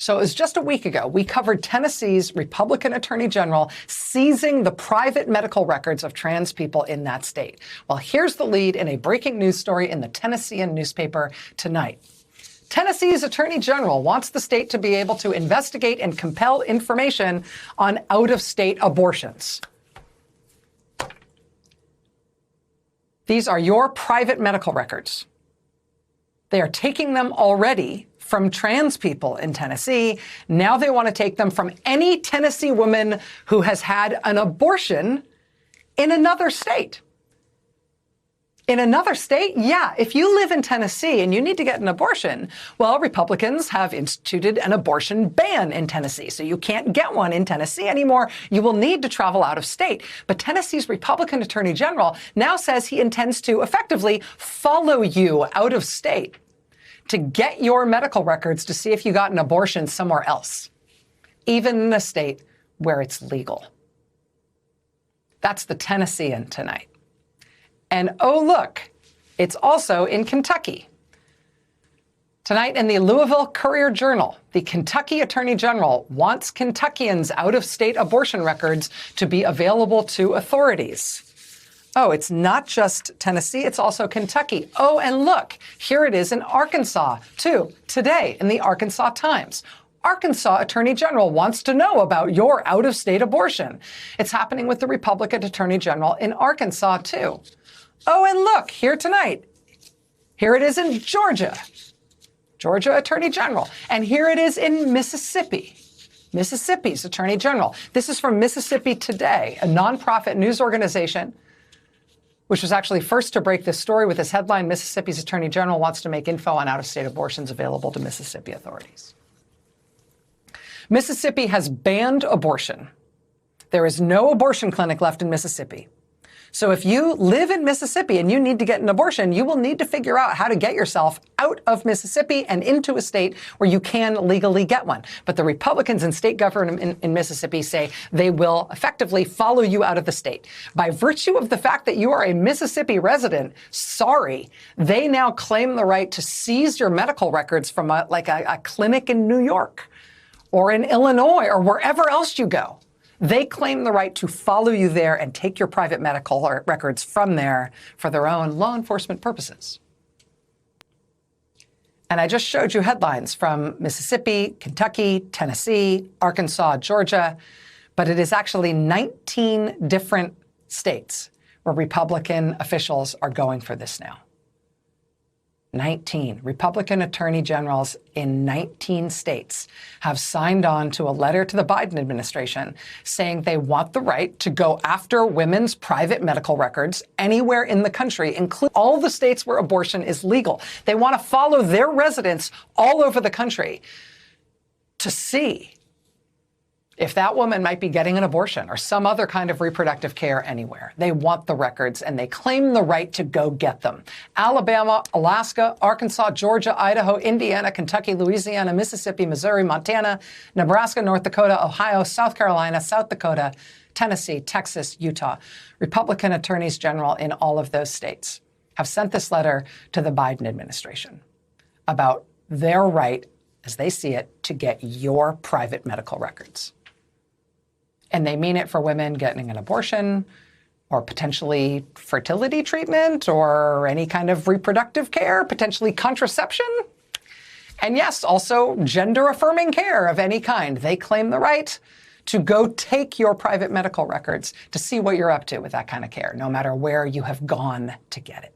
So it was just a week ago, we covered Tennessee's Republican Attorney General seizing the private medical records of trans people in that state. Well, here's the lead in a breaking news story in the Tennessean newspaper tonight. Tennessee's Attorney General wants the state to be able to investigate and compel information on out-of-state abortions. These are your private medical records. They are taking them already from trans people in Tennessee. Now they want to take them from any Tennessee woman who has had an abortion in another state. In another state? Yeah, if you live in Tennessee and you need to get an abortion, well, Republicans have instituted an abortion ban in Tennessee. So you can't get one in Tennessee anymore. You will need to travel out of state. But Tennessee's Republican Attorney General now says he intends to effectively follow you out of state to get your medical records to see if you got an abortion somewhere else, even in a state where it's legal. That's the Tennessean tonight. And oh, look, it's also in Kentucky. Tonight in the Louisville Courier-Journal, the Kentucky Attorney General wants Kentuckians' out-of-state abortion records to be available to authorities. Oh, it's not just Tennessee, it's also Kentucky. Oh, and look, here it is in Arkansas, too, today in the Arkansas Times. Arkansas Attorney General wants to know about your out-of-state abortion. It's happening with the Republican Attorney General in Arkansas, too. Oh, and look, here tonight. Here it is in Georgia. Georgia Attorney General. And here it is in Mississippi. Mississippi's Attorney General. This is from Mississippi Today, a nonprofit news organization which was actually first to break this story with this headline: Mississippi's Attorney General wants to make info on out-of-state abortions available to Mississippi authorities. Mississippi has banned abortion. There is no abortion clinic left in Mississippi. So if you live in Mississippi and you need to get an abortion, you will need to figure out how to get yourself out of Mississippi and into a state where you can legally get one. But the Republicans in state government in Mississippi say they will effectively follow you out of the state. By virtue of the fact that you are a Mississippi resident, sorry, they now claim the right to seize your medical records from a clinic in New York or in Illinois or wherever else you go. They claim the right to follow you there and take your private medical records from there for their own law enforcement purposes. And I just showed you headlines from Mississippi, Kentucky, Tennessee, Arkansas, Georgia, but it is actually 19 different states where Republican officials are going for this now. 19 Republican attorney generals in 19 states have signed on to a letter to the Biden administration saying they want the right to go after women's private medical records anywhere in the country, including all the states where abortion is legal. They want to follow their residents all over the country to see if that woman might be getting an abortion or some other kind of reproductive care anywhere. They want the records, and they claim the right to go get them. Alabama, Alaska, Arkansas, Georgia, Idaho, Indiana, Kentucky, Louisiana, Mississippi, Missouri, Montana, Nebraska, North Dakota, Ohio, South Carolina, South Dakota, Tennessee, Texas, Utah. Republican attorneys general in all of those states have sent this letter to the Biden administration about their right, as they see it, to get your private medical records. And they mean it for women getting an abortion or potentially fertility treatment or any kind of reproductive care, potentially contraception. And yes, also gender-affirming care of any kind. They claim the right to go take your private medical records to see what you're up to with that kind of care, no matter where you have gone to get it.